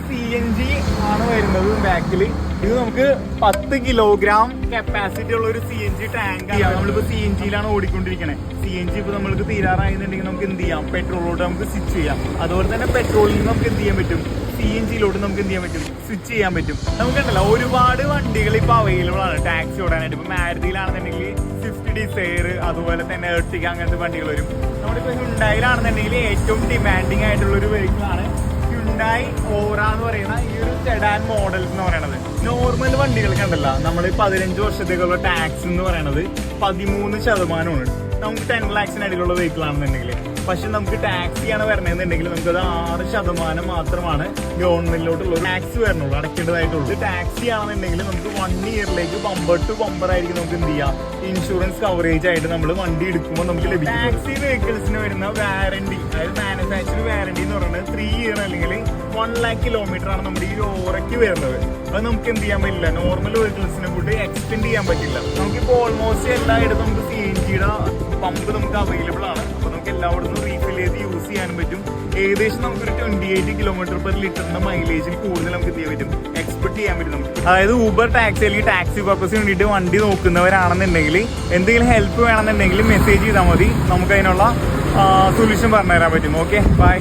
CNG ആണ് വരുന്നത് ബാക്കിൽ. ഇത് നമുക്ക് 10 കിലോഗ്രാം കപ്പാസിറ്റി ഉള്ള ഒരു CNG ടാങ്ക് ആണ്. നമ്മളിപ്പോ CNGയിലാണ് ഓടിക്കൊണ്ടിരിക്കണേ. CNG ഇപ്പൊ നമ്മൾക്ക് തീരാറായെന്നുണ്ടെങ്കിൽ നമുക്ക് എന്ത് ചെയ്യാം, പെട്രോളിലോട്ട് നമുക്ക് സ്വിച്ച് ചെയ്യാം. അതുപോലെ തന്നെ പെട്രോളിൽ നിന്ന് നമുക്ക് എന്ത് ചെയ്യാൻ പറ്റും, CNGയിലോട്ട് നമുക്ക് എന്ത് ചെയ്യാൻ പറ്റും, സ്വിച്ച് ചെയ്യാൻ പറ്റും. നമുക്കുണ്ടല്ലോ ഒരുപാട് വണ്ടികൾ ഇപ്പൊ അവൈലബിൾ ആണ് ടാക്സി ഓടാനായിട്ട്. ഇപ്പൊ മാരുതിയിലാണെന്നുണ്ടെങ്കിൽ സ്വിഫ്റ്റ് ഡിസയർ, അതുപോലെ തന്നെ എർട്ടിക, അങ്ങനത്തെ വണ്ടികൾ വരും. നമ്മളിപ്പോ ഹ്യുണ്ടായിലാണെന്നുണ്ടെങ്കിൽ ഏറ്റവും ഡിമാൻഡിങ് ആയിട്ടുള്ള ഒരു വെഹിക്കിൾ ആണ് ഹ്യുണ്ടായി ഓറ എന്ന് പറയുന്ന ഈ ഒരു സെഡാൻ മോഡൽ എന്ന് പറയുന്നത്. നോർമൽ വണ്ടികൾക്ക് ഉണ്ടല്ലോ നമ്മൾ 15 വർഷത്തേക്കുള്ള ടാക്സ് എന്ന് പറയുന്നത് 13%. നമുക്ക് 10 lakhsനടിയിലുള്ള വെഹിക്കിൾ ആണെന്നുണ്ടെങ്കിൽ. പക്ഷെ നമുക്ക് ടാക്സി ആണ് വരണമെന്നുണ്ടെങ്കിൽ നമുക്കത് 6% മാത്രമാണ് ഗവൺമെന്റിലോട്ടുള്ള ടാക്സ് വരണുള്ളൂ, അടയ്ക്കേണ്ടതായിട്ടുള്ളൂ. ടാക്സി ആണെന്നുണ്ടെങ്കിൽ നമുക്ക് 1 ഇയറിലേക്ക് ബമ്പർ ടു ബമ്പർ ആയിരിക്കും നമുക്ക് എന്ത് ചെയ്യാം, ഇൻഷുറൻസ് കവറേജ് ആയിട്ട് നമ്മൾ വണ്ടി എടുക്കുമ്പോൾ നമുക്ക് ലഭിക്കും. ടാക്സി വെഹിക്കിൾസിന് വരുന്ന വാറണ്ടി, അതായത് മാനുഫാക്ചർ വാറണ്ടി എന്ന് പറയുന്നത് 3 ഇയർ അല്ലെങ്കിൽ 1 lakh കിലോമീറ്റർ ആണ് നമ്മുടെ ഈ ഓറയ്ക്ക് വരുന്നത്. അത് നമുക്ക് എന്ത് ചെയ്യാൻ പറ്റില്ല, നോർമൽ വെഹിക്കിൾസിനെ കൂടി എക്സ്റ്റെൻഡ് ചെയ്യാൻ പറ്റില്ല. നമുക്കിപ്പോൾ ഓൾമോസ്റ്റ് എല്ലായിടത്തും നമുക്ക് CNGയുടെ പമ്പ് നമുക്ക് അവൈലബിൾ ആണ്. അപ്പോൾ നമുക്ക് എല്ലായിടത്തും റീഫിൽ ചെയ്ത് യൂസ് ചെയ്യാനും പറ്റും. ഏകദേശം നമുക്കൊരു 28 km/ലിറ്ററിന്റെ മൈലേജിൽ കൂടുതൽ നമുക്ക് എന്ത് ചെയ്യാൻ പറ്റും, എക്സ്പെക്ട് ചെയ്യാൻ പറ്റും നമുക്ക്. അതായത് ഊബർ ടാക്സി അല്ലെങ്കിൽ ടാക്സി പർപ്പസിന് വേണ്ടിയിട്ട് വണ്ടി നോക്കുന്നവരാണെന്നുണ്ടെങ്കിൽ എന്തെങ്കിലും ഹെൽപ്പ് വേണമെന്നുണ്ടെങ്കിൽ മെസ്സേജ് ചെയ്താൽ മതി. നമുക്ക് അതിനുള്ള സൊല്യൂഷൻ പറഞ്ഞുതരാൻ പറ്റും. Okay, by.